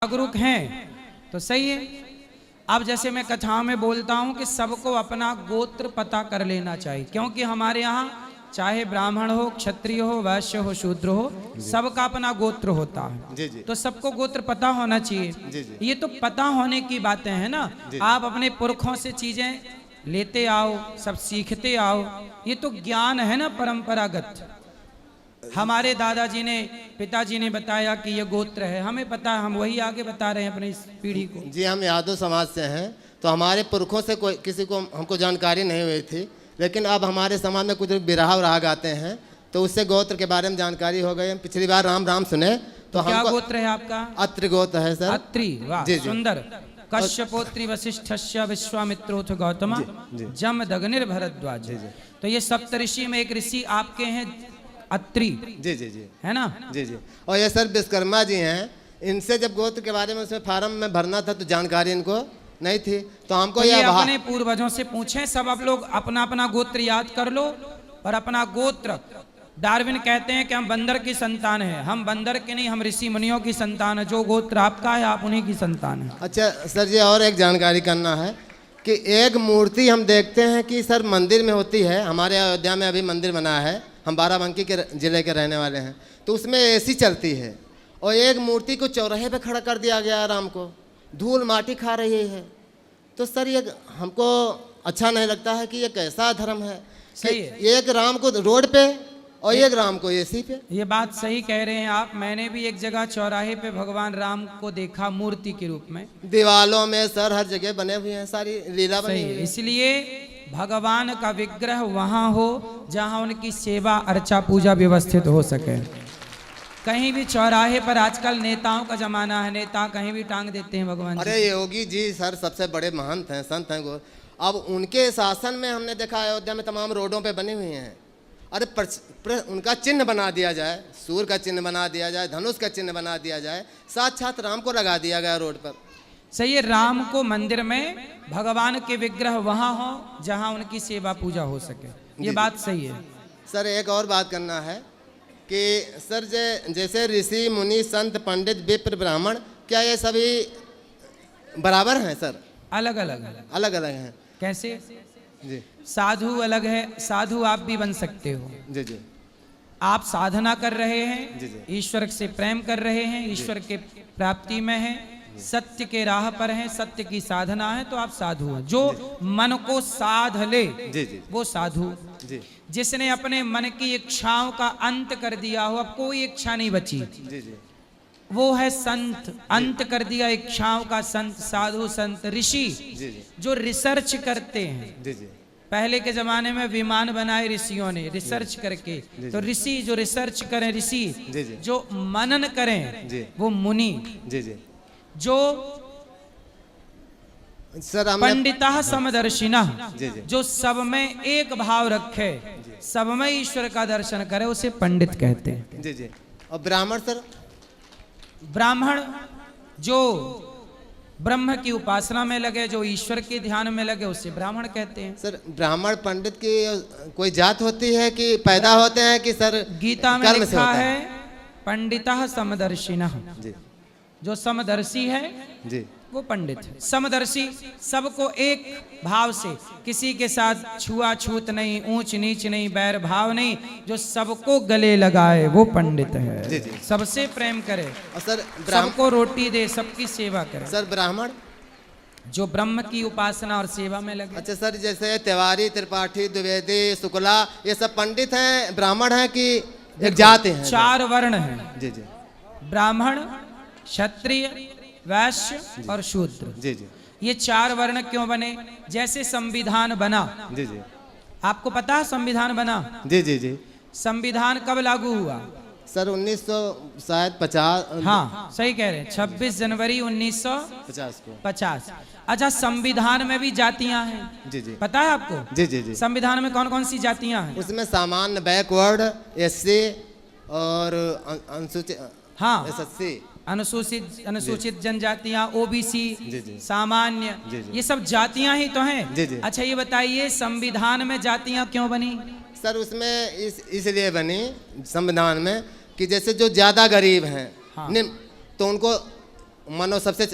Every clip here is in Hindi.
जागरूक हैं तो सही है। अब जैसे मैं कथाओं में बोलता हूं कि सबको अपना गोत्र पता कर लेना चाहिए, क्योंकि हमारे यहाँ चाहे ब्राह्मण हो, क्षत्रिय हो, वैश्य हो, शूद्र हो, सबका अपना गोत्र होता है। जी जी। तो सबको गोत्र पता होना चाहिए। जी जी। ये तो पता होने की बातें हैं ना। आप अपने पुरखों से चीजें लेते आओ, सब सीखते आओ, ये तो ज्ञान है ना परंपरागत। हमारे दादाजी ने, पिताजी ने बताया कि ये गोत्र है, हमें पता है, हम वही आगे बता रहे हैं अपनी इस पीढ़ी को। जी, हम यादव समाज से हैं, तो हमारे पुरखों से कोई किसी को हमको जानकारी नहीं हुई थी, लेकिन अब हमारे समाज में कुछ बिरहा राग आते हैं तो उससे गोत्र के बारे में जानकारी हो गई। हम पिछली बार राम राम सुने तो क्या हमको गोत्र है आपका? अत्रि गोत्र है सर। अत्रि, वाह सुंदर। कश्यपोत्री वशिष्ठस्य विश्वामित्रोथ गौतम जमदग्निर भरद्वाज। तो ये सप्तऋषि में एक ऋषि आपके हैं अत्रि। जी जी जी, है ना? जी जी। और ये सर विश्वकर्मा जी हैं, इनसे जब गोत्र के बारे में उसमें फार्म में भरना था तो जानकारी इनको नहीं थी, तो हमको तो ये अपने पूर्वजों से पूछें। सब आप लोग अपना अपना गोत्र याद कर लो, और अपना गोत्र, डार्विन कहते हैं कि हम बंदर की संतान है, हम बंदर के नहीं, हम ऋषि मुनियों की संतान है। जो गोत्र आपका है आप उन्हीं की संतान है। अच्छा सर जी, और एक जानकारी करना है कि एक मूर्ति हम देखते हैं कि सर मंदिर में होती है, हमारे अयोध्या में अभी मंदिर बना है, हम बाराबंकी के जिले के रहने वाले हैं, तो उसमें एसी चलती है, और एक मूर्ति को चौराहे पे खड़ा कर दिया गया राम को, धूल माटी खा रही है। तो सर ये हमको अच्छा नहीं लगता है कि ये कैसा धर्म है। सही है। एक राम को रोड पे और एक राम को एसी पे। ये बात सही कह रहे हैं आप। मैंने भी एक जगह चौराहे पे भगवान राम को देखा मूर्ति के रूप में। दीवालों में सर हर जगह बने हुए हैं, सारी लीला बनी हुई है। इसलिए भगवान का विग्रह वहां हो जहां उनकी सेवा अर्चा पूजा व्यवस्थित हो सके। कहीं भी चौराहे पर आजकल नेताओं का जमाना है, नेता कहीं भी टांग देते हैं भगवान। अरे योगी जी सर सबसे बड़े महंत हैं, संत हैं। अब उनके शासन में हमने देखा अयोध्या में तमाम रोडों पे बनी हुई हैं। अरे उनका चिन्ह बना दिया जाए, सूर्य का चिन्ह बना दिया जाए, धनुष का चिन्ह बना दिया जाए, साक्षात राम को लगा दिया गया रोड पर। सही है। राम को मंदिर में, भगवान के विग्रह वहां हो जहां उनकी सेवा पूजा हो सके, ये बात सही है। सर एक और बात करना है कि सर जैसे ऋषि मुनि संत पंडित विप्र ब्राह्मण, क्या ये सभी बराबर हैं सर? अलग अलग अलग अलग हैं। कैसे? जी। साधु अलग है, साधु आप भी बन सकते हो। जी जी। आप साधना कर रहे हैं, जी जी। ईश्वर से प्रेम कर रहे हैं, ईश्वर के प्राप्ति में हैं, सत्य के राह पर हैं, सत्य की साधना है, तो आप साधु हैं। जो मन को साध ले जी जी, वो साधु। जी। जिसने अपने मन की इच्छाओं का अंत कर दिया हो, अब कोई इच्छा नहीं बची, जी जी, वो है संत। अंत कर दिया इच्छाओं का संत, साधु, संत, ऋषि। जी जी, जो रिसर्च करते हैं। जी जी। पहले के जमाने में विमान बनाए ऋषियों ने रिसर्च करके, तो ऋषि जो रिसर्च करें, ऋषि जो मनन करें, वो मुनि। जी जी। जो सर पंडिता समदर्शिना, जी जी, जो सब में एक भाव रखे, सब में ईश्वर का दर्शन करे, उसे पंडित कहते हैं। जी जी। और ब्राह्मण सर? ब्राह्मण जो ब्रह्म की उपासना में लगे, जो ईश्वर के ध्यान में लगे, उसे ब्राह्मण कहते हैं। सर ब्राह्मण पंडित की कोई जात होती है कि पैदा होते हैं कि सर? गीता में लिखा है पंडिता समदर्शिना, जो समदर्शी है जी, वो पंडित है। समदर्शी सबको एक भाव से, किसी के साथ छुआछूत नहीं, ऊंच नीच नहीं, बैर भाव नहीं, जो सबको गले लगाए वो पंडित है। जी जी। सबसे प्रेम करे, और सर सबको रोटी दे, सबकी सेवा करे। सर ब्राह्मण जो ब्रह्म की उपासना और सेवा में लगे। अच्छा सर, जैसे तिवारी, त्रिपाठी, द्विवेदी, शुक्ला, ये सब पंडित हैं, ब्राह्मण हैं कि एक जाति है? चार वर्ण हैं। जी जी। ब्राह्मण, क्षत्रिय, वैश्य और शूद्र। जी जी। ये चार वर्ण क्यों बने? जैसे संविधान बना। जी जी। आपको पता है संविधान बना? जी जी जी। संविधान कब लागू हुआ? सर 1950। हाँ सही कह रहे हैं, 26 जनवरी 1950 को। 50। अच्छा, संविधान में भी जातियां हैं। जी जी। पता है आपको? जी जी जी। संविधान में कौन कौन सी जातियां हैं? उसमें सामान्य, बैकवर्ड, एससी और अनुसूचित, हाँ एसएससी, अनुसूचित जनजातियां, ओबीसी, सामान्य, ये सब जातियां ही तो हैं। अच्छा ये बताइए, संविधान में जातियां क्यों बनी? सर उसमें इसलिए बनी संविधान में कि जैसे जो ज्यादा गरीब हैं, हाँ, तो उनको मानो सबसे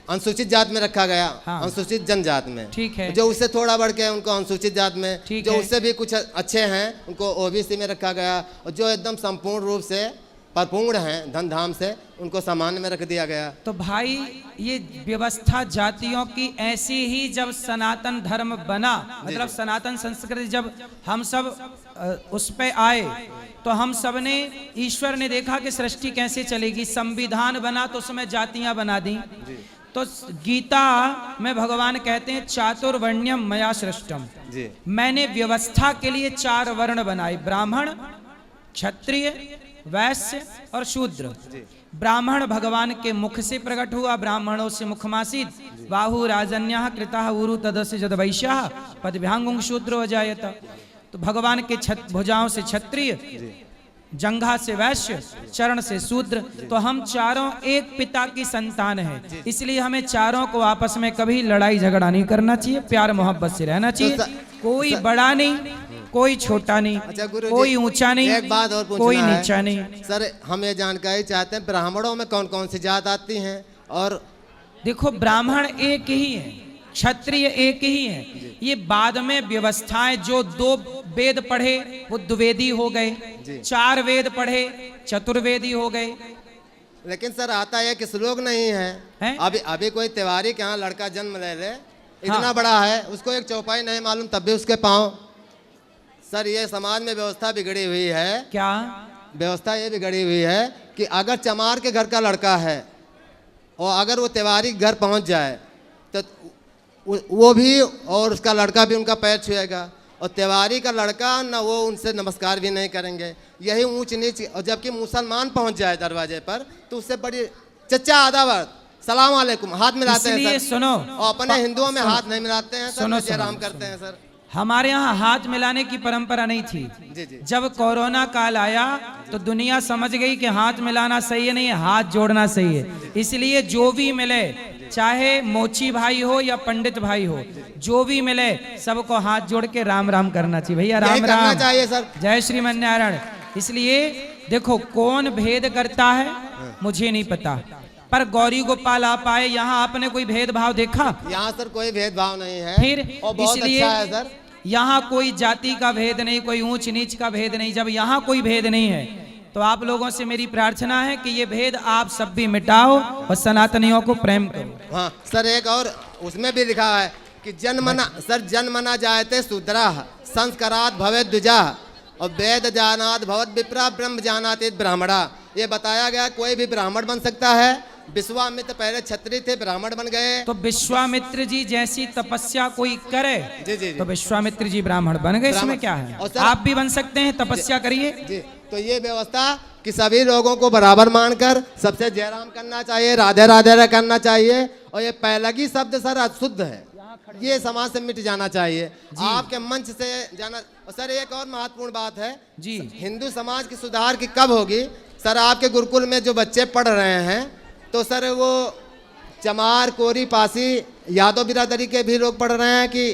अनुसूचित जात में रखा गया, हाँ। अनुसूचित जनजात में, ठीक है। जो उससे थोड़ा बढ़ के उनको अनुसूचित जात में, ठीक जो है। उससे भी कुछ अच्छे हैं उनको ओबीसी में रखा गया, और जो एकदम संपूर्ण रूप से परिपूर्ण हैं धन धाम से उनको सामान्य में रख दिया गया। तो भाई ये व्यवस्था जातियों की ऐसी ही जब सनातन धर्म बना, मतलब सनातन संस्कृति जब हम सब उस पे आए, तो हम सब ने, ईश्वर ने देखा कि सृष्टि कैसे चलेगी, संविधान बना तो उसमें जातियां बना दी। तो गीता में भगवान कहते हैं चातुर्वर्ण्यम मया सृष्टम, मैंने व्यवस्था के लिए 4 वर्ण बनाए, ब्राह्मण, क्षत्रिय, वैश्य और शूद्र। ब्राह्मण भगवान के मुख से प्रकट हुआ, ब्राह्मणों से मुखमासीत, बाहु राजन्यः कृतः उरु तदस्य जद वैश्यः पदभ्यांगुं शूद्रो अजायत। तो भगवान के भुजाओं से क्षत्रिय, जंघा से वैश्य, चरण से शूद्र। तो हम चारों एक पिता की संतान हैं, इसलिए हमें चारों को आपस में कभी लड़ाई झगड़ा नहीं करना चाहिए, प्यार मोहब्बत से रहना चाहिए। कोई बड़ा नहीं, कोई छोटा नहीं, अच्छा गुरु जी, कोई ऊंचा नहीं, एक बात और पूछना कोई है। नीचा नहीं। सर हम ये जानकारी चाहते हैं ब्राह्मणों में कौन कौन सी जात आती हैं? और देखो ब्राह्मण एक ही है, क्षत्रिय एक ही है। ये बाद में व्यवस्थाएं, जो 2 वेद पढ़े वो द्विवेदी हो गए, 4 वेद पढ़े चतुर्वेदी हो गए। लेकिन सर आता है कि श्लोक नहीं है। अभी कोई तिवारी के यहाँ लड़का जन्म ले ले, इतना बड़ा है, उसको एक चौपाई नहीं मालूम तब भी उसके पाँव। सर ये समाज में व्यवस्था बिगड़ी हुई है। क्या व्यवस्था ये बिगड़ी हुई है कि अगर चमार के घर का लड़का है और अगर वो तिवारी घर पहुंच जाए तो वो भी और उसका लड़का भी उनका पैर छुएगा, और तिवारी का लड़का न वो उनसे नमस्कार भी नहीं करेंगे। यही ऊंच नीच। और जबकि मुसलमान पहुंच जाए दरवाजे पर तो उससे बड़ी चचा आदावर सलाम वालेकुम हाथ मिलाते हैं सर। सुनो, और अपने हिंदुओं में हाथ नहीं मिलाते हैं सर, जय राम करते हैं सर। हमारे यहाँ हाथ मिलाने की परंपरा नहीं थी। जब कोरोना काल आया तो दुनिया समझ गई कि हाथ मिलाना सही है, नहीं है, हाथ जोड़ना सही है। इसलिए जो भी मिले, चाहे मोची भाई हो या पंडित भाई हो, जो भी मिले सबको हाथ जोड़ के राम राम करना चाहिए। भैया राम राम चाहिए सर, जय श्रीमन नारायण। इसलिए देखो कौन भेद करता है मुझे नहीं पता, पर गौरी गोपाल आप आए यहाँ, आपने कोई भेदभाव देखा? यहाँ सर कोई भेदभाव नहीं है। फिर इसलिए अच्छा है सर, यहाँ कोई जाति का भेद नहीं, कोई ऊंच नीच का भेद नहीं। जब यहाँ कोई भेद नहीं है तो आप लोगों से मेरी प्रार्थना है कि ये भेद आप सब भी मिटाओ और सनातनियों को प्रेम करो। हाँ सर, एक और उसमें भी लिखा है कि जन्मना जायते शूद्राः संस्कारात् भवेत् द्विजाः और वेद जानात् भवत् विप्रा ब्रह्म जानाति ब्राह्मणा। ये बताया गया कोई भी ब्राह्मण बन सकता है। विश्वामित्र पहले क्षत्रिय थे, ब्राह्मण बन गए। तो विश्वामित्र जी जैसी तपस्या कोई करे जी तो विश्वामित्र जी ब्राह्मण बन गए, इसमें क्या है? आप भी बन सकते हैं, तपस्या करिए। तो ये व्यवस्था कि सभी लोगों को बराबर मानकर सबसे जयराम करना चाहिए, राधे राधे करना चाहिए। और ये पैलगी शब्द सर अशुद्ध है, ये समाज से मिट जाना चाहिए, आपके मंच से जाना। और सर एक और महत्वपूर्ण बात है जी, हिंदू समाज की सुधार की कब होगी? सर आपके गुरुकुल में जो बच्चे पढ़ रहे हैं तो सर वो चमार, कोरी, पासी, यादव बिरादरी के भी लोग पढ़ रहे हैं कि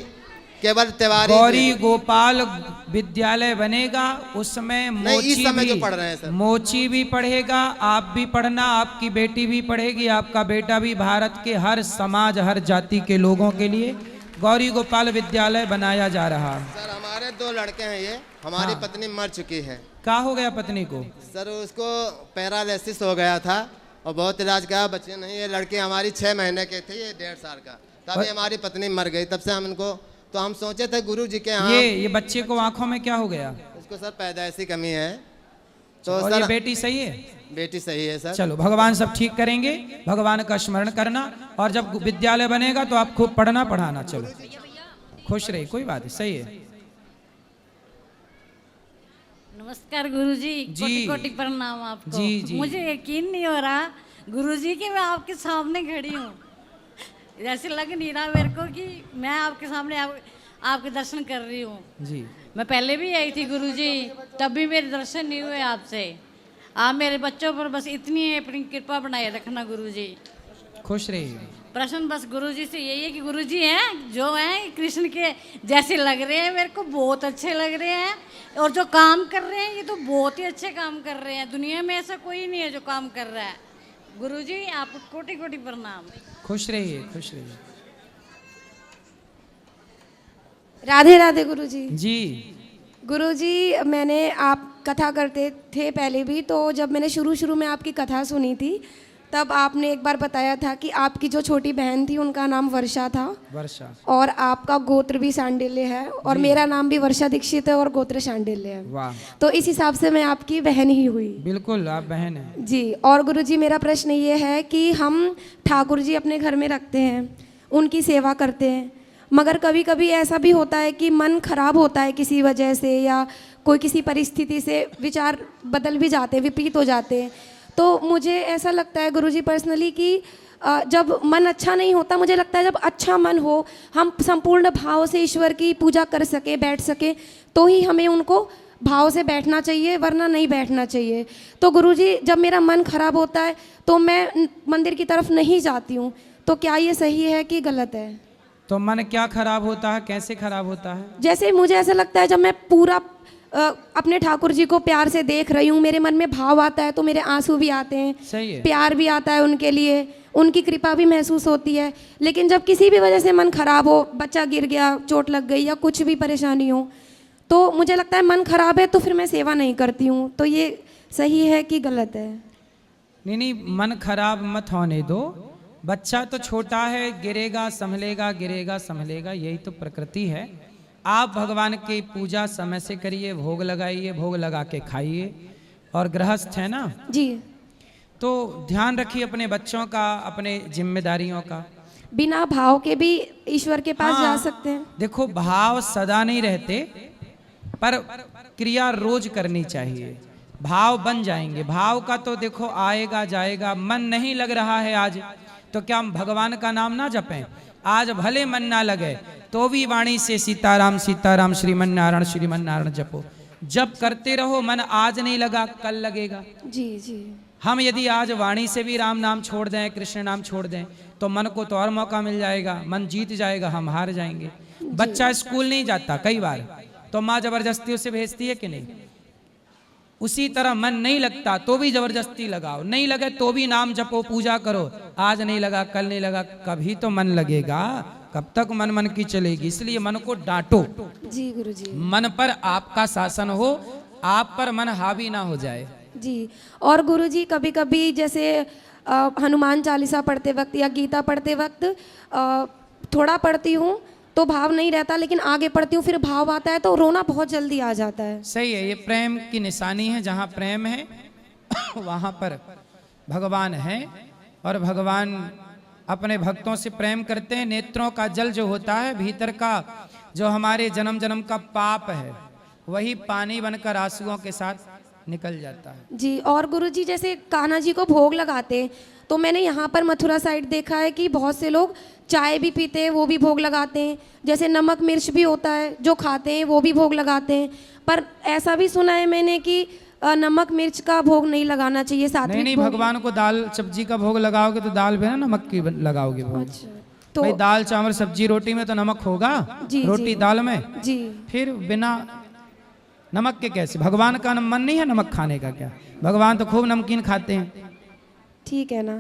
केवल तिवारी? गौरी गोपाल विद्यालय बनेगा, उसमें मोची इस समय जो पढ़ रहे हैं सर, मोची भी पढ़ेगा, आप भी पढ़ना, आपकी बेटी भी पढ़ेगी, आपका बेटा भी। भारत के हर समाज, हर जाति के लोगों के लिए गौरी गोपाल विद्यालय बनाया जा रहा है। सर हमारे 2 लड़के हैं, ये हमारी पत्नी मर चुकी है। क्या हो गया पत्नी को? सर उसको पैरालिसिस हो गया था और बहुत इलाज किया, बच्चे नहीं। ये लड़की हमारी 6 महीने के थे, ये 1.5 साल का, तभी हमारी पत्नी मर गई। तब से हम इनको, तो हम सोचे थे गुरु जी के यहाँ। ये बच्चे को आंखों में क्या हो गया? उसको सर पैदाइशी कमी है। तो और सर ये बेटी सही है? बेटी सही है सर। चलो भगवान सब ठीक करेंगे, भगवान का स्मरण करना, और जब विद्यालय बनेगा तो आप खूब पढ़ना पढ़ाना। चलो खुश रही, कोई बात नहीं, सही है। नमस्कार गुरुजी, कोटि कोटि प्रणाम आपको। जी। मुझे यकीन नहीं हो रहा गुरुजी कि मैं आपके सामने खड़ी हूँ। जैसे लग नहीं रहा मेरे को कि मैं आपके सामने आपके दर्शन कर रही हूँ जी। मैं पहले भी आई थी गुरुजी, तब भी मेरे दर्शन नहीं हुए आपसे। आप मेरे बच्चों पर बस इतनी अपनी कृपा बनाए रखना गुरुजी। खुश रहिए। प्रश्न बस गुरुजी से यही है कि गुरुजी हैं जो हैं कृष्ण के जैसे लग रहे हैं, मेरे को बहुत अच्छे लग रहे हैं, और जो काम कर रहे हैं ये तो बहुत ही अच्छे काम कर रहे हैं। दुनिया में ऐसा कोई नहीं है जो काम कर रहा है, गुरुजी आपको कोटि कोटि प्रणाम। खुश रहिए, खुश रहिए। राधे राधे गुरुजी। जी गुरुजी, मैंने आप कथा करते थे पहले भी, तो जब मैंने शुरू में आपकी कथा सुनी थी तब आपने एक बार बताया था कि आपकी जो छोटी बहन थी उनका नाम वर्षा था, वर्षा, और आपका गोत्र भी शांडिल्य है, और मेरा नाम भी वर्षा दीक्षित है और गोत्र शांडिल्य है। वाह, तो इस हिसाब से मैं आपकी बहन ही हुई। बिल्कुल आप बहन हैं। जी, और गुरुजी मेरा प्रश्न ये है कि हम ठाकुर जी अपने घर में रखते हैं, उनकी सेवा करते हैं, मगर कभी कभी ऐसा भी होता है कि मन खराब होता है किसी वजह से, या कोई किसी परिस्थिति से विचार बदल भी जाते हैं, विपरीत हो जाते हैं। तो मुझे ऐसा लगता है गुरुजी पर्सनली कि जब मन अच्छा नहीं होता, मुझे लगता है जब अच्छा मन हो, हम संपूर्ण भाव से ईश्वर की पूजा कर सके, बैठ सके, तो ही हमें उनको भाव से बैठना चाहिए, वरना नहीं बैठना चाहिए। तो गुरुजी जब मेरा मन खराब होता है तो मैं मंदिर की तरफ नहीं जाती हूँ, तो क्या ये सही है कि गलत है? तो मन क्या खराब होता है, कैसे खराब होता है? जैसे मुझे ऐसा लगता है जब मैं पूरा अपने ठाकुर जी को प्यार से देख रही हूँ, मेरे मन में भाव आता है तो मेरे आंसू भी आते हैं, सही है, प्यार भी आता है उनके लिए, उनकी कृपा भी महसूस होती है। लेकिन जब किसी भी वजह से मन खराब हो, बच्चा गिर गया, चोट लग गई, या कुछ भी परेशानी हो, तो मुझे लगता है मन खराब है तो फिर मैं सेवा नहीं करती हूँ। तो ये सही है कि गलत है? नहीं, मन खराब मत होने दो। बच्चा तो छोटा है, गिरेगा संभलेगा, गिरेगा संभलेगा, यही तो प्रकृति है। आप भगवान की पूजा समय से करिए, भोग लगाइए, भोग लगा के खाइए, और गृहस्थ है ना जी, तो ध्यान रखिए अपने बच्चों का, अपने जिम्मेदारियों का। बिना भाव के भी ईश्वर के पास जा सकते हैं। देखो, भाव सदा नहीं रहते, पर क्रिया रोज करनी चाहिए, भाव बन जाएंगे। भाव का तो देखो आएगा जाएगा। मन नहीं लग रहा है आज, तो क्या हम भगवान का नाम ना जपें? आज भले मन ना लगे तो भी वाणी से सीताराम सीताराम श्रीमन नारायण श्रीमन नारायण जपो। जब करते रहो, मन आज नहीं लगा कल लगेगा। जी जी। हम यदि आज वाणी से भी राम नाम छोड़ दें, कृष्ण नाम छोड़ दें, तो मन को तो और मौका मिल जाएगा, मन जीत जाएगा, हम हार जाएंगे। बच्चा स्कूल नहीं जाता कई बार, तो माँ जबरदस्ती उसे भेजती है कि नहीं? उसी तरह मन नहीं लगता तो भी जबरदस्ती लगाओ, नहीं लगे तो भी नाम जपो, पूजा करो। आज नहीं लगा कल नहीं लगा, कभी तो मन लगेगा। कब तक मन की चलेगी? इसलिए मन को डांटो। जी गुरुजी। मन पर आपका शासन हो, आप पर मन हावी ना हो जाए। जी, और गुरुजी कभी कभी जैसे हनुमान चालीसा पढ़ते वक्त या गीता पढ़ते वक्त थोड़ा पढ़ती हूँ तो भाव नहीं रहता, लेकिन आगे पढ़ती हूँ फिर भाव आता है तो रोना बहुत जल्दी आ जाता है। सही है, ये प्रेम की निशानी है। जहाँ प्रेम है वहाँ पर भगवान है, और भगवान अपने भक्तों से प्रेम करते हैं। नेत्रों का जल जो होता है, भीतर का जो हमारे जन्म जन्म का पाप है, वही पानी बनकर आंसुओं के साथ निकल जाता है। जी, और गुरुजी जैसे कान्हा जी को भोग लगाते हैं, तो मैंने यहाँ पर मथुरा साइड देखा है कि बहुत से लोग चाय भी पीते हैं, वो भी भोग लगाते हैं। जैसे नमक मिर्च भी होता है जो खाते हैं, वो भी भोग लगाते हैं। पर ऐसा भी सुना है मैंने कि नमक मिर्च का भोग नहीं लगाना चाहिए, सात्विक नहीं, भगवान को दाल सब्जी का भोग लगाओगे तो दाल बिना नमक की लगाओगे भोग। अच्छा, तो भाई दाल चावल सब्जी रोटी में तो नमक होगा, रोटी दाल में, जी, फिर बिना नमक के कैसे? भगवान का मन नहीं है नमक खाने का क्या? भगवान तो खूब नमकीन खाते हैं। ठीक है ना।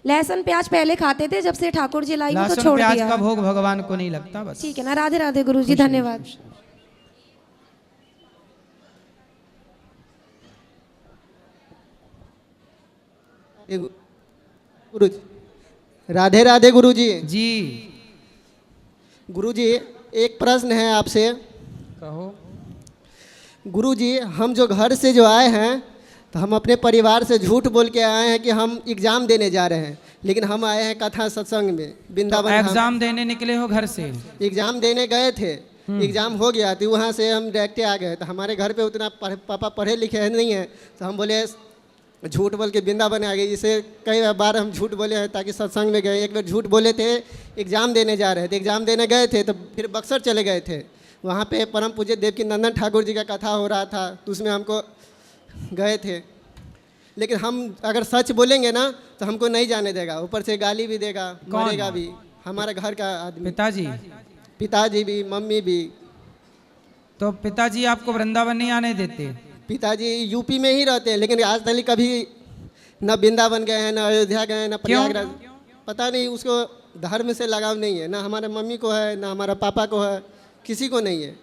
लहसुन प्याज पहले खाते थे, जब से ठाकुर जी लाई तो छोड़ प्याज दिया। का भोग भगवान को नहीं लगता, बस। ठीक है ना। राधे राधे गुरुजी, धन्यवाद। गुरुजी, राधे राधे गुरुजी। जी गुरुजी, एक प्रश्न है आपसे। कहो। गुरुजी, हम जो घर से जो आए हैं, तो हम अपने परिवार से झूठ बोल के आए हैं कि हम एग्ज़ाम देने जा रहे हैं, लेकिन हम आए हैं कथा सत्संग में वृंदावन। एग्जाम देने निकले हो घर से? एग्ज़ाम देने गए थे, एग्ज़ाम हो गया तो वहाँ से हम डायरेक्ट आ गए। तो हमारे घर पे उतना पापा पढ़े लिखे नहीं हैं, तो हम बोले झूठ बोल के वृंदावन आ गए। इसे कई बार हम झूठ बोले हैं ताकि सत्संग में गए। एक बार झूठ बोले थे, एग्ज़ाम देने जा रहे थे, एग्ज़ाम देने गए थे, तो फिर बक्सर चले गए थे। वहाँ पे परम पूज्य देवकी नंदन ठाकुर जी का कथा हो रहा था, तो उसमें हमको गए थे। लेकिन हम अगर सच बोलेंगे ना तो हमको नहीं जाने देगा, ऊपर से गाली भी देगा, मारेगा भी। हमारे घर का आदमी, पिताजी? पिताजी भी, मम्मी भी। तो पिताजी आपको वृंदावन नहीं आने देते? पिताजी यूपी में ही रहते हैं, लेकिन आज तक कभी न वृंदावन गए हैं, न अयोध्या गए हैं, न प्रयागराज। पता नहीं, उसको धर्म से लगाव नहीं है, ना हमारे मम्मी को है, ना हमारा पापा को है, किसी को नहीं है।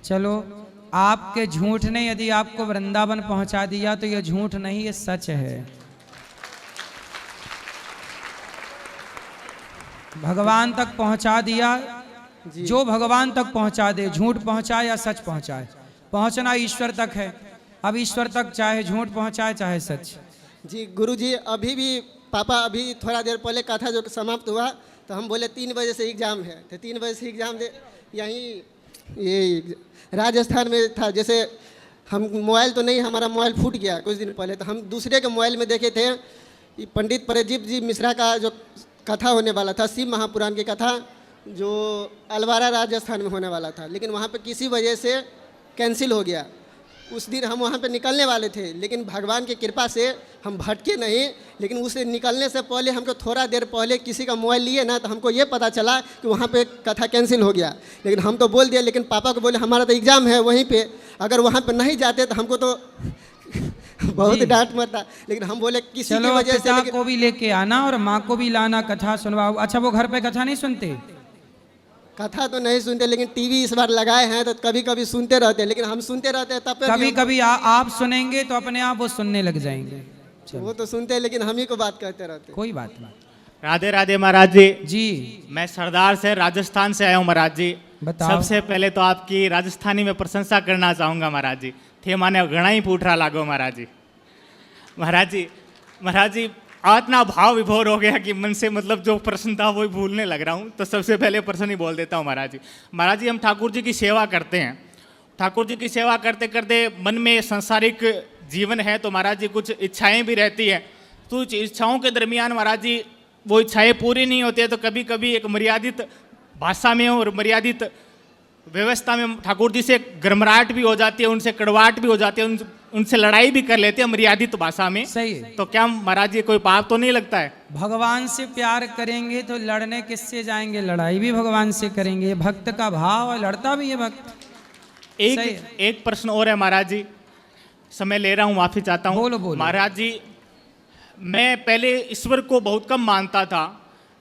चलो, आपके झूठ ने यदि आपको वृंदावन पहुंचा दिया तो यह झूठ नहीं, ये सच है। भगवान तक पहुंचा दिया। जो भगवान तक पहुंचा दे, झूठ पहुंचाए या सच पहुंचाए, पहुंचना ईश्वर तक है। अब ईश्वर तक चाहे झूठ पहुंचाए चाहे सच। जी गुरुजी, अभी भी पापा अभी थोड़ा देर पहले कथा जो समाप्त हुआ तो हम बोले 3 बजे से एग्ज़ाम है, तो 3 बजे से एग्ज़ाम दे यहीं ये राजस्थान में था। जैसे हम मोबाइल तो नहीं, हमारा मोबाइल फूट गया कुछ दिन पहले, तो हम दूसरे के मोबाइल में देखे थे पंडित प्रदीप जी मिश्रा का जो कथा होने वाला था, शिव महापुराण की कथा, जो अलवारा राजस्थान में होने वाला था, लेकिन वहाँ पे किसी वजह से कैंसिल हो गया। उस दिन हम वहाँ पे निकलने वाले थे, लेकिन भगवान की कृपा से हम भटके नहीं। लेकिन उसे निकलने से पहले हमको थोड़ा देर पहले किसी का मोबाइल लिए ना, तो हमको ये पता चला कि वहाँ पे कथा कैंसिल हो गया। लेकिन हम तो बोल दिया, लेकिन पापा को बोले हमारा तो एग्ज़ाम है वहीं पे, अगर वहाँ पे नहीं जाते तो हमको तो बहुत डांट मरता। लेकिन हम बोले किसी की वजह से। पिता को भी लेके आना और माँ को भी लाना, कथा सुनवाओ। अच्छा, वो घर पे कथा नहीं सुनते? कथा तो नहीं सुनते, लेकिन टीवी इस बार लगाए हैं तो कभी कभी सुनते रहते हैं, लेकिन हम सुनते रहते हैं तब कभी कभी आप सुनेंगे तो अपने आप वो सुनने लग जाएंगे। वो तो सुनते हैं, लेकिन हम ही को बात करते रहते हैं। कोई बात नहीं। राधे राधे महाराज जी। जी, मैं सरदार से राजस्थान से आया हूँ महाराज जी। बताओ। सबसे पहले तो आपकी राजस्थानी में प्रशंसा करना चाहूँगा महाराज जी। थे माने घना ही पूठरा लागो महाराज जी। महाराज जी इतना भाव विभोर हो गया कि मन से मतलब जो प्रश्न था वो भूलने लग रहा हूँ। तो सबसे पहले प्रश्न ही बोल देता हूँ महाराज जी। महाराज जी, हम ठाकुर जी की सेवा करते हैं। ठाकुर जी की सेवा करते करते मन में सांसारिक जीवन है, तो महाराज जी कुछ इच्छाएं भी रहती हैं। तो इच्छाओं के दरमियान महाराज जी वो इच्छाएं पूरी नहीं होती है, तो कभी कभी एक मर्यादित भाषा में और मर्यादित व्यवस्था में ठाकुर जी से गर्मराहट भी हो जाती है, उनसे कड़वाहट भी हो जाती है, उनसे लड़ाई भी कर लेते हैं मर्यादित भाषा में। सही है। तो क्या महाराज जी कोई पाप तो नहीं लगता है? भगवान से प्यार करेंगे तो लड़ने किससे जाएंगे? लड़ाई भी भगवान से करेंगे। भक्त का भाव है, लड़ता भी है भक्त। एक प्रश्न और है महाराज जी, समय ले रहा हूँ, माफी चाहता हूँ। बोलो। महाराज जी, मैं पहले ईश्वर को बहुत कम मानता था।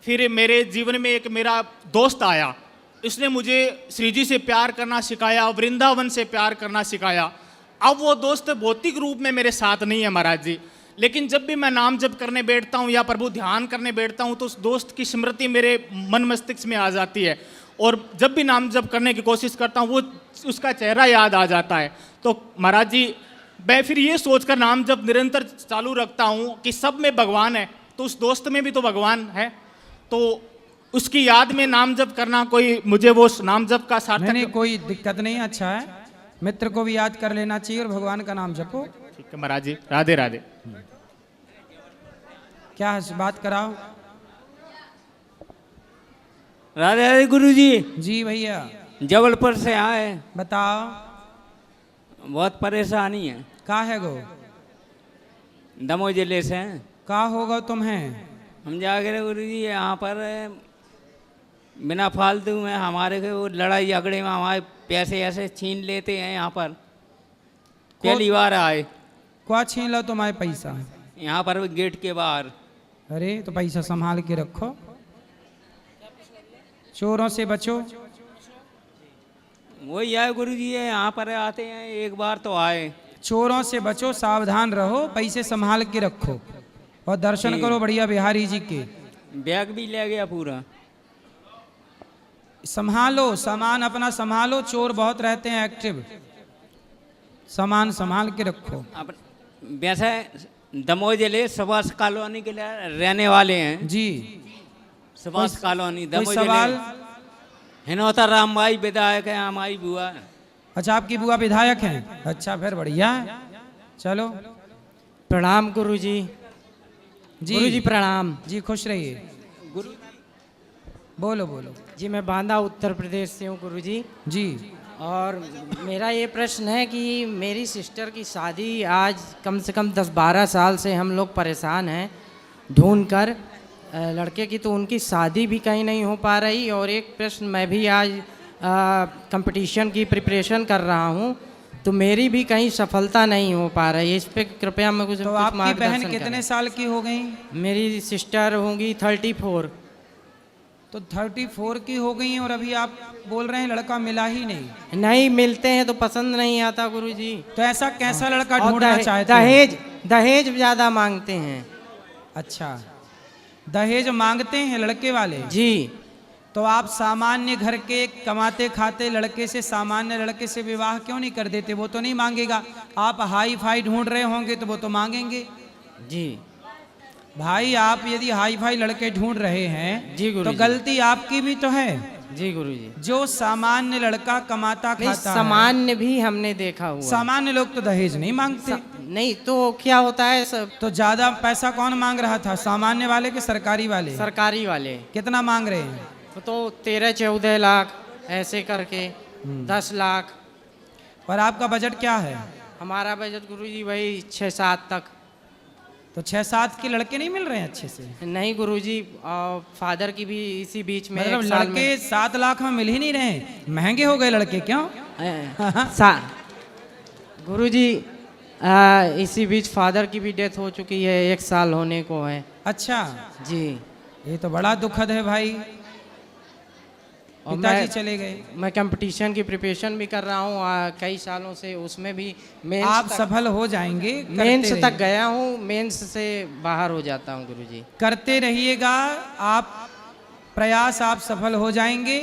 फिर मेरे जीवन में एक मेरा दोस्त आया, इसने मुझे श्री जी से प्यार करना सिखाया, वृंदावन से प्यार करना सिखाया। अब वो दोस्त भौतिक रूप में मेरे साथ नहीं है महाराज जी, लेकिन जब भी मैं नाम जप करने बैठता हूँ या प्रभु ध्यान करने बैठता हूँ तो उस दोस्त की स्मृति मेरे मन मस्तिष्क में आ जाती है, और जब भी नाम जप करने की कोशिश करता हूँ वो उसका चेहरा याद आ जाता है। तो महाराज जी, मैं फिर ये सोचकर नाम जप निरंतर चालू रखता हूँ कि सब में भगवान है, तो उस दोस्त में भी तो भगवान है, तो उसकी याद में नाम जप करना, कोई मुझे वो नाम जप का सार्थक नहीं, कोई दिक्कत नहीं, अच्छा है। मित्र को भी याद कर लेना चाहिए और भगवान का नाम जपो। ठीक है महाराज जी, राधे राधे। क्या है, बात कराओ। राधे राधे गुरु जी। जी भैया, जबलपुर से आए। बताओ। बहुत परेशानी है। का है गो? दमोह जिले से। का होगा तुम्हें? हम जाके गुरु जी यहाँ पर बिना फालतू में हमारे को वो लड़ाई झगड़े में हमारे पैसे ऐसे छीन लेते हैं। यहाँ पर पहली बार आए। क्या छीन लो तुम्हारे पैसा? यहाँ पर गेट के बाहर। अरे तो पैसा संभाल के रखो, चोरों से बचो। वही है गुरु जी, यहाँ पर आते हैं, एक बार तो आए। चोरों से बचो, सावधान रहो, पैसे संभाल के रखो और दर्शन करो बढ़िया बिहारी जी के। बैग भी ले गया पूरा। संभालो, सामान अपना संभालो, चोर बहुत रहते हैं एक्टिव, सामान संभाल के रखो। वैसे दमोह जिले सुभाष कॉलोनी के लिए रहने वाले हैं जी। सुभाष कॉलोनी कोई दमोह सवाल? हिनोता राम भाई विधायक है, हमारी बुआ। अच्छा, आपकी बुआ विधायक हैं? अच्छा, फिर बढ़िया है। चलो, प्रणाम गुरु जी। जी गुरु जी प्रणाम जी, खुश रहिए। गुरु बोलो। जी, मैं बांदा उत्तर प्रदेश से हूँ गुरु जी। जी। और मेरा ये प्रश्न है कि मेरी सिस्टर की शादी आज कम से कम 10-12 साल से हम लोग परेशान हैं ढूंढ कर लड़के की, तो उनकी शादी भी कहीं नहीं हो पा रही। और एक प्रश्न, मैं भी आज कंपटीशन की प्रिपरेशन कर रहा हूँ, तो मेरी भी कहीं सफलता नहीं हो पा रही है, इस पे कृपया मैं कुछ तो आपकी बहन कितने साल की हो गई? मेरी सिस्टर होंगी 34। तो 34 की हो गई और अभी आप बोल रहे हैं लड़का मिला ही नहीं? नहीं मिलते हैं तो पसंद नहीं आता गुरुजी। तो ऐसा कैसा लड़का और ढूंढना चाहते हैं? दहेज ज्यादा मांगते हैं। अच्छा, दहेज मांगते हैं लड़के वाले जी। तो आप सामान्य घर के कमाते खाते लड़के से, सामान्य लड़के से विवाह क्यों नहीं कर देते? वो तो नहीं मांगेगा। आप हाई फाई ढूंढ रहे होंगे तो वो तो मांगेंगे। जी भाई, आप यदि हाई फाई लड़के ढूंढ रहे हैं जी गुरुजी, तो गलती आपकी भी तो है। जी गुरुजी। जो सामान्य लड़का कमाता खाता सामान्य भी हमने देखा हुआ। सामान्य लोग तो दहेज नहीं मांगते। नहीं तो क्या होता है सब? तो ज्यादा पैसा कौन मांग रहा था, सामान्य वाले के सरकारी वाले? सरकारी वाले। कितना मांग रहे हैं? तो 13-14 लाख ऐसे करके 10 लाख। पर आपका बजट क्या है? हमारा बजट गुरुजी वही 6-7 तक। तो 6-7 के लड़के नहीं मिल रहे हैं अच्छे से? नहीं गुरुजी, फादर की भी इसी बीच में मतलब एक साल लड़के में 7 लाख में मिल ही नहीं रहे हैं, महंगे हो गए लड़के क्यों? गुरुजी इसी बीच फादर की भी डेथ हो चुकी है, 1 साल होने को है। अच्छा जी। ये तो बड़ा दुखद है भाई, पिताजी चले गए। मैं कंपटीशन की प्रिपरेशन भी कर रहा हूँ कई सालों से, उसमें भी मेंस आप सफल हो जाएंगे। मेंस तक गया हूँ, मेंस से बाहर हो जाता हूँ गुरुजी। करते रहिएगा आप प्रयास, आप सफल हो जाएंगे।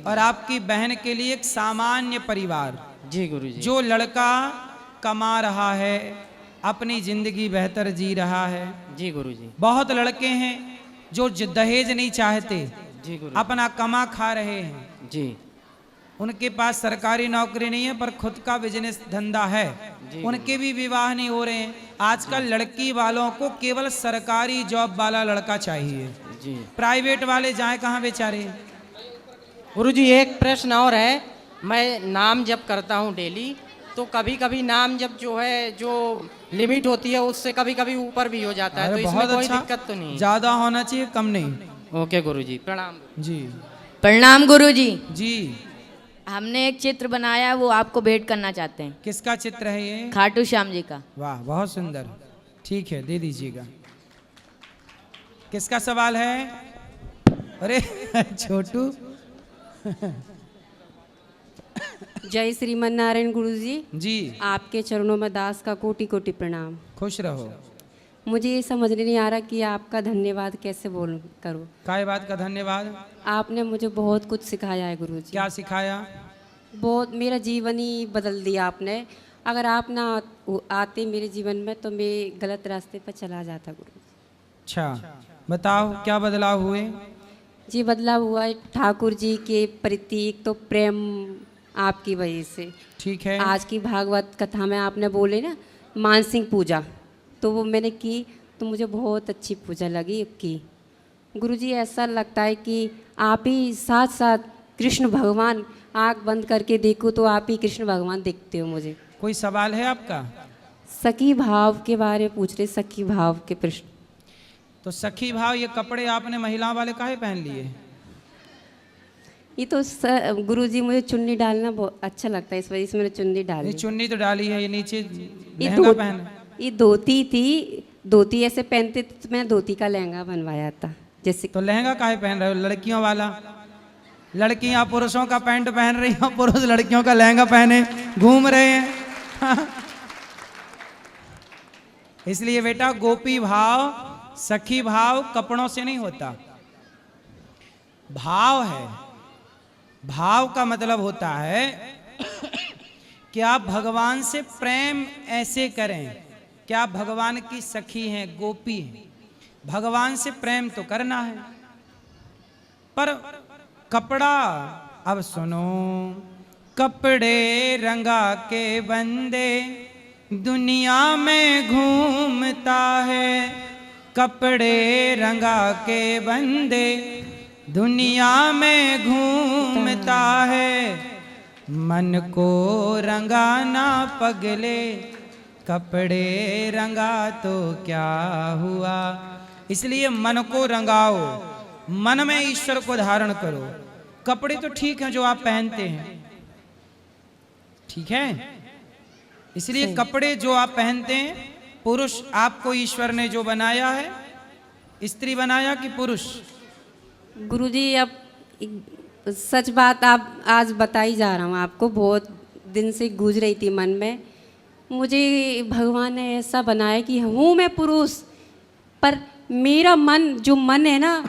और आपकी बहन के लिए एक सामान्य परिवार, जी गुरुजी, जो लड़का कमा रहा है, अपनी जिंदगी बेहतर जी रहा है। जी गुरुजी। बहुत लड़के हैं जो दहेज नहीं चाहते, जी गुरु, अपना कमा खा रहे हैं। जी। उनके पास सरकारी नौकरी नहीं है पर खुद का बिजनेस धंधा है, उनके भी विवाह नहीं हो रहे हैं। आजकल लड़की वालों को केवल सरकारी जॉब वाला लड़का चाहिए, जी। प्राइवेट वाले जाए कहाँ बेचारे। गुरुजी एक प्रश्न और है, मैं नाम जप करता हूँ डेली, तो कभी कभी नाम जप जो है, जो लिमिट होती है उससे कभी कभी ऊपर भी हो जाता है, तो इसमें कोई दिक्कत तो नहीं? ज्यादा होना चाहिए, कम नहीं। ओके गुरुजी, प्रणाम। जी प्रणाम गुरुजी। जी। हमने एक चित्र बनाया, वो आपको भेंट करना चाहते हैं। किसका चित्र है ये? खाटू श्याम जी का। वाह, बहुत सुंदर। ठीक है, दे दीजिएगा। किसका सवाल है? अरे छोटू। जय श्रीमन नारायण गुरुजी। जी। आपके चरणों में दास का कोटि कोटि प्रणाम। खुश रहो। मुझे ये समझ नहीं आ रहा कि आपका धन्यवाद कैसे करूं। काय बात का धन्यवाद? आपने मुझे बहुत कुछ सिखाया है गुरुजी। क्या सिखाया? बहुत, मेरा जीवन ही बदल दिया आपने। अगर आप ना आते मेरे जीवन में तो मैं गलत रास्ते पर चला जाता गुरुजी। अच्छा, बताओ क्या बदलाव हुए? जी बदलाव हुआ है ठाकुर जी के प्रति, एक तो प्रेम आपकी वजह से। ठीक है। आज की भागवत कथा में आपने बोले ना मानसिक पूजा, तो वो मैंने की तो मुझे बहुत अच्छी पूजा लगी की। गुरुजी ऐसा लगता है कि आप ही साथ साथ कृष्ण भगवान, आँख बंद करके देखो तो आप ही कृष्ण भगवान दिखते हो मुझे। कोई सवाल है आपका? सखी भाव के बारे में पूछ रहे, सखी भाव के प्रश्न। तो सखी भाव, ये कपड़े आपने महिलाओं वाले काहे पहन लिए? ये तो गुरुजी मुझे चुन्नी डालना बहुत अच्छा लगता है, इस वजह से मैंने चुन्नी डाली। चुन्नी तो डाली है, ये नीचे लहंगा पहन। ये धोती थी, धोती ऐसे पहनते तो मैं धोती का लहंगा बनवाया था जैसे। तो लहंगा काहे पहन रहे हो? लड़कियों वाला। लड़कियां पुरुषों का पैंट पहन रही हैं, पुरुष लड़कियों का लहंगा पहने घूम रहे हैं। इसलिए बेटा, गोपी भाव, सखी भाव कपड़ों से नहीं होता, भाव है। भाव का मतलब होता है कि आप भगवान से प्रेम ऐसे करें कि आप भगवान की सखी हैं, गोपी हैं, भगवान से प्रेम तो करना है। पर कपड़ा, अब सुनो, कपड़े रंगा के बंदे दुनिया में घूमता है, कपड़े रंगा के बंदे दुनिया में घूमता है, मन को रंगाना पगले, कपड़े रंगा तो क्या हुआ। इसलिए मन को रंगाओ, मन में ईश्वर को धारण करो। कपड़े तो ठीक हैं जो आप पहनते हैं, ठीक है, इसलिए कपड़े जो आप पहनते हैं, पुरुष आपको ईश्वर ने जो बनाया है, स्त्री बनाया कि पुरुष? गुरुजी अब सच बात आप आज बताई जा रहा हूँ आपको, बहुत दिन से गूंज रही थी मन में। मुझे भगवान ने ऐसा बनाया कि हूँ मैं पुरुष, पर मेरा मन जो मन है ना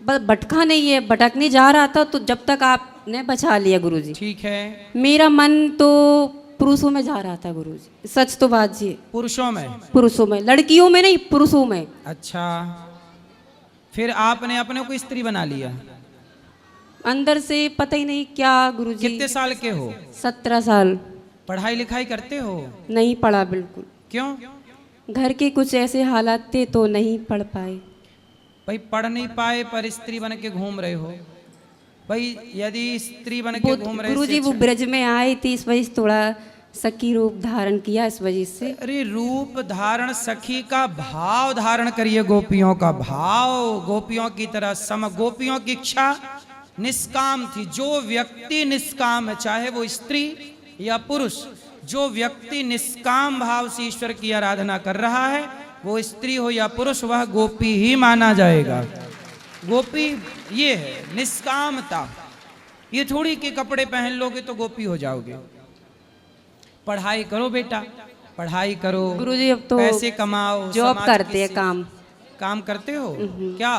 भटका नहीं है, भटकने जा रहा था, तो जब तक आपने बचा लिया गुरुजी। ठीक है। मेरा मन तो पुरुषों में जा रहा था गुरुजी, सच तो बात जी। पुरुषों में? पुरुषों में, लड़कियों में नहीं, पुरुषों में। अच्छा, फिर आपने अपने को स्त्री बना लिया? अंदर से पता ही नहीं क्या गुरुजी। कितने साल के हो? 17 साल। पढ़ाई लिखाई करते हो? नहीं पढ़ा बिल्कुल। क्यों? घर के कुछ ऐसे हालात थे तो नहीं पढ़ पाए। भाई पढ़ नहीं पाए पर स्त्री बन के घूम रहे हो। भाई यदि स्त्री बन के घूम रहे, गुरुजी वो ब्रज में आई थी, इस वजह से थोड़ा सखी रूप धारण किया, इस वजह से। अरे रूप धारण, सखी का भाव धारण करिए, गोपियों का भाव, गोपियों की तरह सम। गोपियों की इच्छा निष्काम थी। जो व्यक्ति निष्काम है, चाहे वो स्त्री या पुरुष, जो व्यक्ति निष्काम भाव से ईश्वर की आराधना कर रहा है, वो स्त्री हो या पुरुष, वह गोपी ही माना जाएगा। गोपी ये है निष्कामता। ये थोड़ी के कपड़े पहन लोगे तो गोपी हो जाओगे। पढ़ाई करो बेटा, पढ़ाई करो गुरुजी, अब तो पैसे कमाओ, जॉब करते हैं, काम करते हो क्या?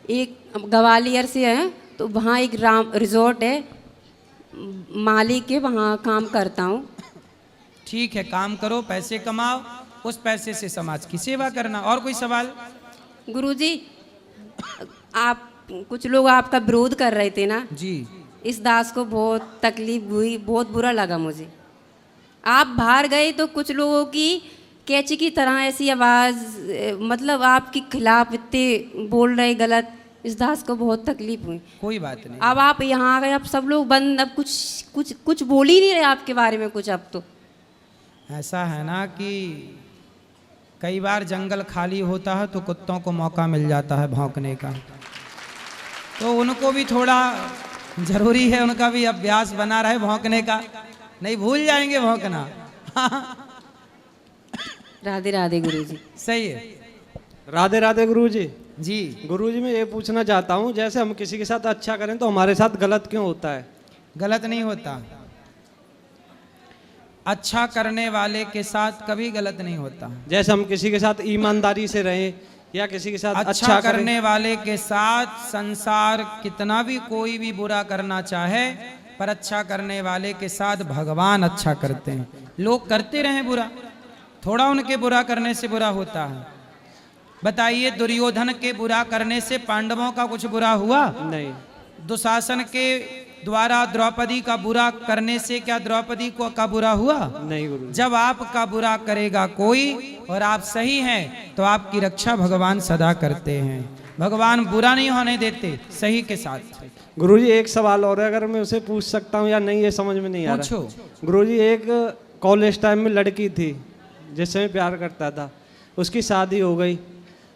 एक ग्वालियर से है, तो वहाँ एक रिजॉर्ट है, माली के वहाँ काम करता हूँ। ठीक है, काम करो, पैसे कमाओ, उस पैसे से समाज की सेवा करना। और कोई सवाल? गुरुजी, आप कुछ लोग आपका विरोध कर रहे थे ना जी, इस दास को बहुत तकलीफ हुई, बहुत बुरा लगा मुझे। आप बाहर गए तो कुछ लोगों की कैची की तरह ऐसी आवाज़, मतलब आपके खिलाफ इतने बोल रहे गलत, इस दास को बहुत तकलीफ हुई। कोई बात नहीं। अब आप यहाँ आ गए, अब सब लोग बंद, अब कुछ बोल ही नहीं रहे आपके बारे में कुछ। अब तो ऐसा है ना कि कई बार जंगल खाली होता है तो कुत्तों को मौका मिल जाता है भौंकने का, तो उनको भी थोड़ा जरूरी है, उनका भी अभ्यास बना रहे भौंकने का, नहीं भूल जाएंगे भौंकना। राधे राधे गुरुजी। सही है। राधे राधे गुरुजी। जी गुरुजी, मैं ये पूछना चाहता हूँ, जैसे हम किसी के साथ अच्छा करें तो हमारे साथ गलत क्यों होता है? गलत नहीं होता। अच्छा करने वाले के साथ कभी गलत नहीं होता। जैसे हम किसी के साथ ईमानदारी से रहें या किसी के साथ अच्छा करने वाले के साथ संसार कितना भी कोई भी बुरा करना चाहे, पर अच्छा करने वाले के साथ भगवान अच्छा करते हैं। लोग करते रहे बुरा, थोड़ा उनके बुरा करने से बुरा होता है। बताइए, दुर्योधन के बुरा करने से पांडवों का कुछ बुरा हुआ? नहीं। दुशासन के द्वारा द्रौपदी का बुरा करने से क्या द्रौपदी को का बुरा हुआ? नहीं गुरु। जब आपका बुरा करेगा कोई और आप सही हैं तो आपकी रक्षा भगवान सदा करते हैं। भगवान बुरा नहीं होने देते, सही के साथ। गुरुजी, एक सवाल और है, अगर मैं उसे पूछ सकता हूँ या नहीं, ये समझ में नहीं आ रहा। पूछो। गुरुजी, एक कॉलेज टाइम में लड़की थी जिससे मैं प्यार करता था, उसकी शादी हो गई,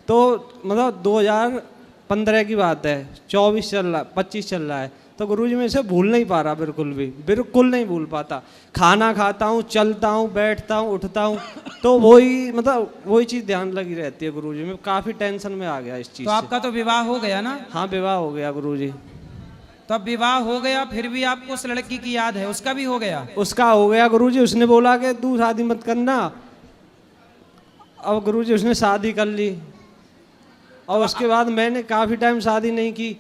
तो मतलब 2015 की बात है, 24 चल रहा, 25 चल रहा है, तो गुरुजी मैं इसे भूल नहीं पा रहा, बिल्कुल नहीं भूल पाता। खाना खाता हूँ, चलता हूँ, बैठता हूँ, उठता हूँ, तो वही चीज़ ध्यान लगी रहती है गुरुजी। मैं काफ़ी टेंशन में आ गया इस चीज़ तो आपका तो विवाह हो गया ना? हाँ, विवाह हो गया गुरुजी। तो अब विवाह हो गया, फिर भी आपको उस लड़की की याद है? उसका भी हो गया? उसका हो गया गुरुजी। उसने बोला कि तू शादी मत करना। अब गुरुजी उसने शादी कर ली, और उसके बाद मैंने काफ़ी टाइम शादी नहीं की।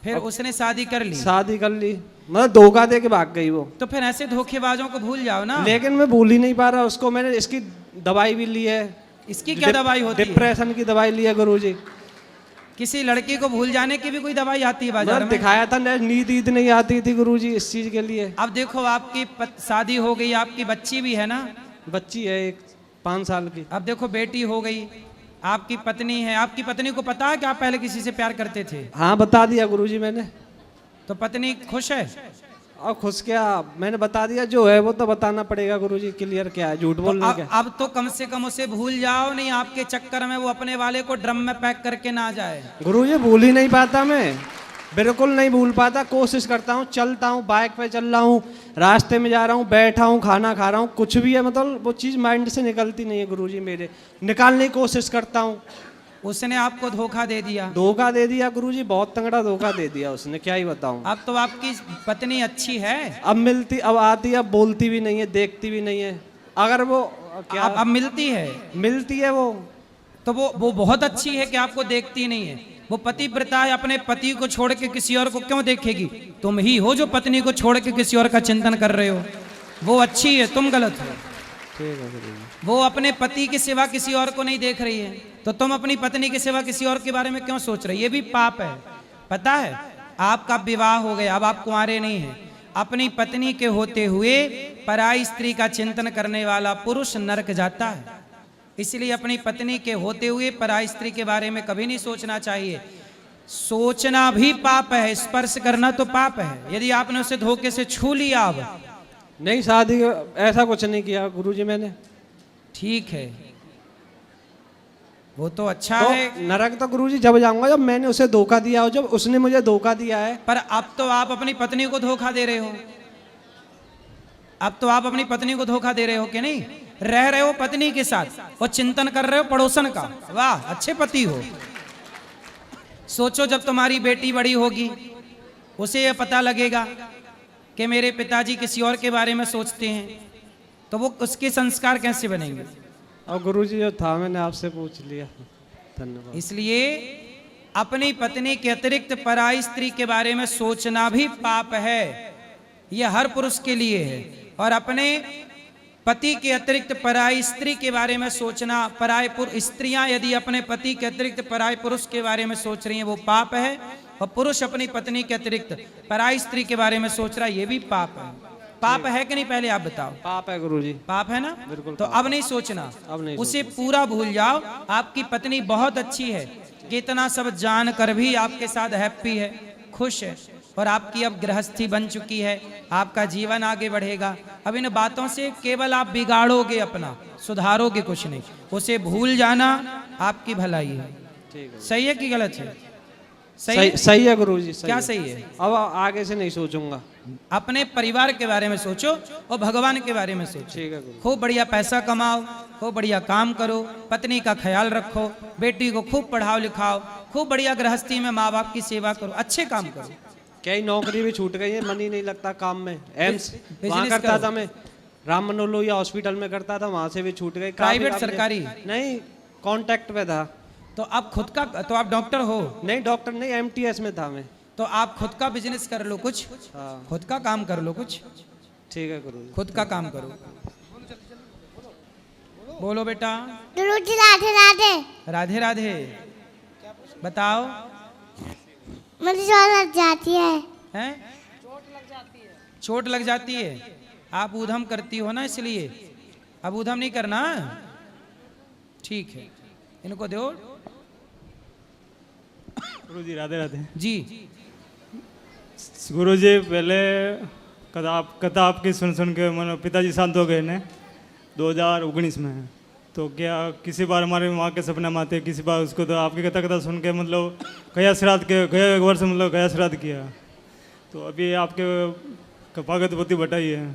फिर उसने शादी कर ली? शादी कर ली, मतलब धोखा दे के भाग गई वो। तो फिर ऐसे धोखेबाजों को भूल जाओ ना। लेकिन मैं भूल ही नहीं पा रहा उसको। मैंने इसकी दवाई भी ली है। इसकी क्या दवाई होती है? डिप्रेशन की दवाई ली है गुरुजी। किसी लड़की को भूल जाने की भी कोई दवाई आती है बाजार में? दिखाया था, नींद नहीं आती थी गुरुजी इस चीज के लिए। अब देखो, आपकी शादी हो गई, आपकी बच्ची भी है ना? बच्ची है एक 5 साल की। अब देखो, बेटी हो गई, आपकी पत्नी है। आपकी पत्नी को पता है कि आप पहले किसी से प्यार करते थे? हाँ, बता दिया गुरुजी मैंने। तो पत्नी खुश है? और खुश क्या, मैंने बता दिया, जो है वो तो बताना पड़ेगा गुरुजी। क्लियर क्या है, झूठ बोलना क्या? अब तो कम से कम उसे भूल जाओ, नहीं आपके चक्कर में वो अपने वाले को ड्रम में पैक करके ना जाए। गुरुजी भूल ही नहीं पाता मैं। बिल्कुल नहीं भूल पाता, कोशिश करता हूँ, चलता हूँ, बाइक पे चल रहा हूँ, रास्ते में जा रहा हूँ, बैठा हूँ, खाना खा रहा हूँ, कुछ भी है, मतलब वो चीज़ माइंड से निकलती नहीं है गुरुजी मेरे। निकालने की कोशिश करता हूँ। उसने आपको धोखा दे दिया? धोखा दे दिया गुरुजी, बहुत तगड़ा धोखा दे दिया उसने, क्या ही बताऊँ। अब तो आपकी पत्नी अच्छी है? अब मिलती, अब आती है, अब बोलती भी नहीं है, देखती भी नहीं है। अगर वो क्या अब मिलती है? मिलती है वो, तो वो बहुत अच्छी है कि आपको देखती नहीं है। वो पतिव्रता है, अपने पति को छोड़ के किसी और को क्यों देखेगी? तुम ही हो जो पत्नी को छोड़ के किसी और का चिंतन कर रहे हो। वो अच्छी है, तुम गलत हो। ठीक है गुरुजी। वो अपने पति के सिवा किसी और को नहीं देख रही है, तो तुम अपनी पत्नी के सिवा किसी और के बारे में क्यों सोच रहे? ये भी पाप है, पता है? आपका विवाह हो गया, अब आप कुंवारे नहीं हैं। अपनी पत्नी के होते हुए पराई स्त्री का चिंतन करने वाला पुरुष नरक जाता है। इसलिए अपनी पत्नी के होते हुए पराई स्त्री के बारे में कभी नहीं सोचना चाहिए। सोचना भी पाप है, स्पर्श करना तो पाप है। यदि आपने उसे धोखे से छू लिया, अब नहीं शादी ऐसा कुछ नहीं किया गुरुजी मैंने। ठीक है, वो तो अच्छा तो है। नरक तो गुरुजी जब जाऊंगा जब मैंने उसे धोखा दिया हो, जब उसने मुझे धोखा दिया है। पर अब तो आप अपनी पत्नी को धोखा दे रहे हो। अब तो आप अपनी पत्नी को धोखा दे रहे हो कि नहीं? रह रहे हो पत्नी के साथ और चिंतन कर रहे हो पड़ोसन का। वाह, अच्छे पति हो। सोचो जब तुम्हारी बेटी बड़ी होगी, उसे यह पता लगेगा कि मेरे पिताजी किसी और के बारे में सोचते हैं, तो वो उसके संस्कार कैसे बनेंगे? और गुरुजी जो था मैंने आपसे पूछ लिया, धन्यवाद। इसलिए अपनी पत्नी के अतिरिक्त पराई स्त्री के बारे में सोचना भी पाप है। यह हर पुरुष के लिए है। और अपने पति के अतिरिक्त पराई स्त्री के बारे में सोचना, पराय स्त्रियां यदि अपने पति के अतिरिक्त पराय पुरुष के बारे में सोच रही हैं, वो पाप है। और पुरुष अपनी पत्नी के अतिरिक्त पराई स्त्री के बारे में सोच रहा है, ये भी पाप है। पाप है कि नहीं, पहले आप बताओ? पाप है गुरुजी। पाप है ना? बिल्कुल। तो अब नहीं सोचना, अब नहीं उसे पूरा भूल जाओ। आपकी पत्नी बहुत अच्छी है कि इतना सब जान कर भी आपके साथ हैप्पी है, खुश है। और आपकी अब गृहस्थी बन चुकी है, आपका जीवन आगे बढ़ेगा। अब इन बातों से केवल आप बिगाड़ोगे अपना, सुधारोगे कुछ नहीं। उसे भूल जाना आपकी भलाई है। सही है कि गलत है? सही है गुरुजी। क्या सही है? अब आगे से नहीं सोचूंगा। अपने परिवार के बारे में सोचो और भगवान के बारे में सोचो। ठीक है गुरु। खूब बढ़िया पैसा कमाओ, खूब बढ़िया काम करो, पत्नी का ख्याल रखो, बेटी को खूब पढ़ाओ लिखाओ, खूब बढ़िया गृहस्थी में माँ बाप की सेवा करो, अच्छे काम करो। क्या नौकरी भी छूट गई है, मन ही नहीं लगता काम में। एम्स वहाँ करता था मैं, राम मनोलोहिया हॉस्पिटल में करता था, वहाँ से भी छूट गई। प्राइवेट सरकारी नहीं, कॉन्ट्रैक्ट पे था। तो अब खुद का, तो आप डॉक्टर हो? नहीं डॉक्टर नहीं, एमटीएस में था मैं। तो आप खुद का बिजनेस कर लो कुछ। हाँ। खुद का काम कर लो कुछ। ठीक है गुरु, खुद का काम करो। बोलो बेटा। गुरुजी राधे राधे। राधे राधे। बताओ। मुझे चोट लग जाती है। हैं? चोट लग जाती है? आप ऊधम करती हो ना, इसलिए। अब ऊधम नहीं करना। ठीक है, इनको दो। गुरुजी राधे राधे। जी गुरुजी, पहले कथा आपकी सुन के मन पिताजी शांत हो गए ने 2019 में। तो क्या किसी बार हमारे माँ के सपने में आते, किसी बार उसको, तो आपकी कथा सुन के मतलब गया श्राद्ध के गया वर्ष मतलब गया श्राद्ध किया। तो अभी आपके कपागत पोती बटाई है,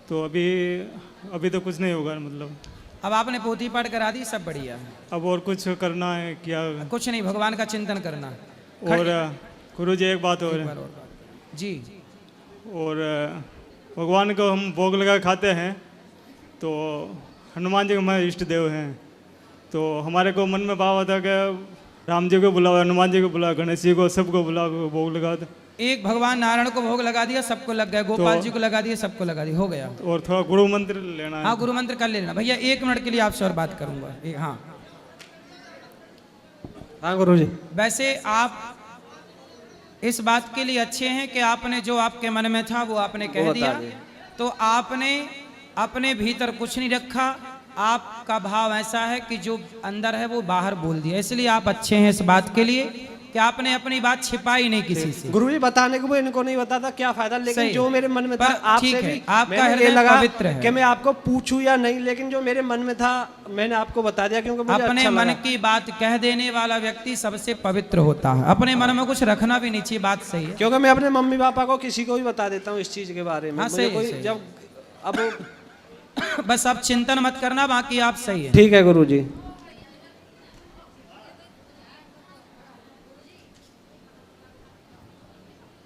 तो अभी तो कुछ नहीं होगा मतलब। अब आपने पोथी पाठ करा दी, सब बढ़िया। अब और कुछ करना है क्या? कुछ नहीं, भगवान का चिंतन करना। और गुरुजी एक बात और है जी। और भगवान को हम भोग लगा खाते हैं, तो हनुमान जी हमारे इष्ट देव हैं। तो हमारे को मन में भाव आता कि राम जी को बुलाओ, हनुमान जी को बुलाओ, गणेश जी को, सबको बुलाओ, भोग लगा दो। एक भगवान नारायण को भोग लगा दिया, सबको लग गया। गोपाल जी को लगा दिया, सबको लगा दिया, हो गया। और थोड़ा गुरु मंत्र लेना है। हाँ, गुरु मंत्र कर लेना भैया। 1 मिनट के लिए आपसे और बात करूंगा। हाँ हाँ गुरुजी। वैसे आप इस बात के लिए अच्छे हैं कि आपने जो आपके मन में था वो आपने कह दिया। तो आपने अपने भीतर कुछ नहीं रखा। आपका भाव ऐसा है कि जो अंदर है वो बाहर बोल दिया, इसलिए आप अच्छे हैं इस बात के लिए। कि आपने अपनी बात छिपाई नहीं किसी से। गुरुजी बताने को इनको नहीं बताता, क्या फायदा, लेकिन सही। जो मेरे मन में था पर आपसे ठीक है, भी आपका मैंने ये हृदय लगा पवित्र है। कि मैं आपको पूछूं या नहीं, लेकिन जो मेरे मन में था मैंने आपको बता दिया, क्योंकि मुझे अपने अच्छा मन लगा। की बात कह देने वाला व्यक्ति सबसे पवित्र होता है। अपने मन में कुछ रखना भी नहीं चाहिए, बात सही है। क्योंकि मैं अपने मम्मी पापा को किसी को भी बता देता हूँ इस चीज के बारे में। हाँ, मुझे सही है, कोई सही है। जब अब बस आप चिंतन मत करना, बाकी आप सही है। ठीक है गुरुजी।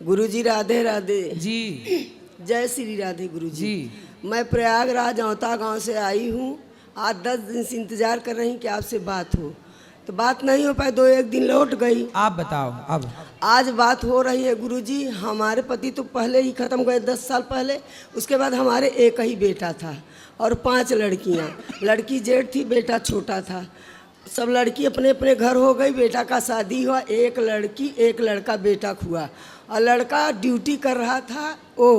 गुरुजी राधे राधे जी। जय श्री राधे गुरुजी। जी। मैं प्रयागराज औता गांव से आई हूँ। आज 10 दिन से इंतजार कर रही कि आपसे बात हो, तो बात नहीं हो पाई, 2-1 दिन लौट गई। आप बताओ अब। आज बात हो रही है गुरुजी। हमारे पति तो पहले ही खत्म गए 10 साल पहले। उसके बाद हमारे एक ही बेटा था और 5 लड़कियाँ। लड़की जेठ थी, बेटा छोटा था। सब लड़की अपने अपने घर हो गई। बेटा का शादी हुआ, एक लड़की एक लड़का बेटा हुआ। और लड़का ड्यूटी कर रहा था, ओ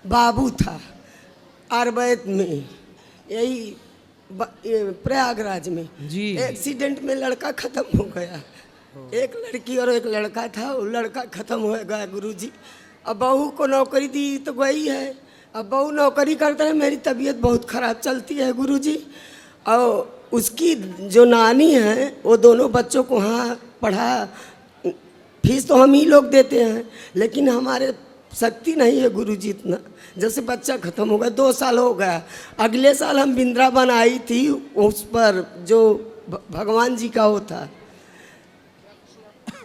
बाबू था अरवैत में, यही प्रयागराज में। जी। एक्सीडेंट में लड़का खत्म हो गया। एक लड़की और एक लड़का था, वो लड़का खत्म हो गया गुरुजी। अब बहू को नौकरी दी तो गई है। अब बहू नौकरी करते हैं, मेरी तबीयत बहुत ख़राब चलती है गुरुजी। और उसकी जो नानी है वो दोनों बच्चों को वहाँ पढ़ा, फीस तो हम ही लोग देते हैं, लेकिन हमारे शक्ति नहीं है गुरुजी इतना। जैसे बच्चा खत्म हो गया, 2 साल हो गया। अगले साल हम वृंदावन आई थी, उस पर जो भगवान जी का वो था,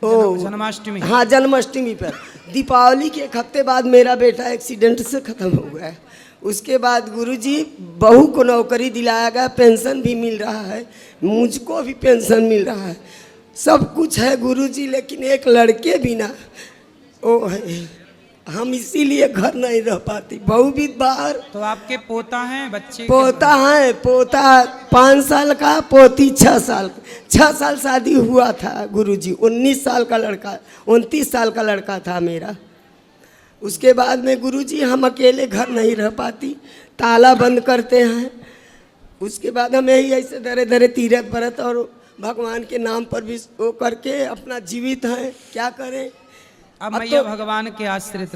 जन्माष्टमी। हाँ, जन्माष्टमी पर। दीपावली के 1 हफ्ते बाद मेरा बेटा एक्सीडेंट से ख़त्म हो गया। उसके बाद गुरुजी बहू को नौकरी दिलाया गया, पेंशन भी मिल रहा है, मुझको भी पेंशन मिल रहा है, सब कुछ है गुरुजी। लेकिन एक लड़के बिना वो है, हम इसीलिए घर नहीं रह पाती। बहू भी बाहर। तो आपके पोता हैं, बच्चे? पोता है, पोता 5 साल का, पोती 6 साल। 6 साल शादी हुआ था गुरुजी। 19 साल का लड़का, 29 साल का लड़का था मेरा। उसके बाद में गुरुजी हम अकेले घर नहीं रह पाती, ताला बंद करते हैं। उसके बाद हम यही ऐसे धरे धरे तीरथ व्रत और भगवान के नाम पर भी वो करके अपना जीवित हैं। क्या करें, अब मैया भगवान के आश्रित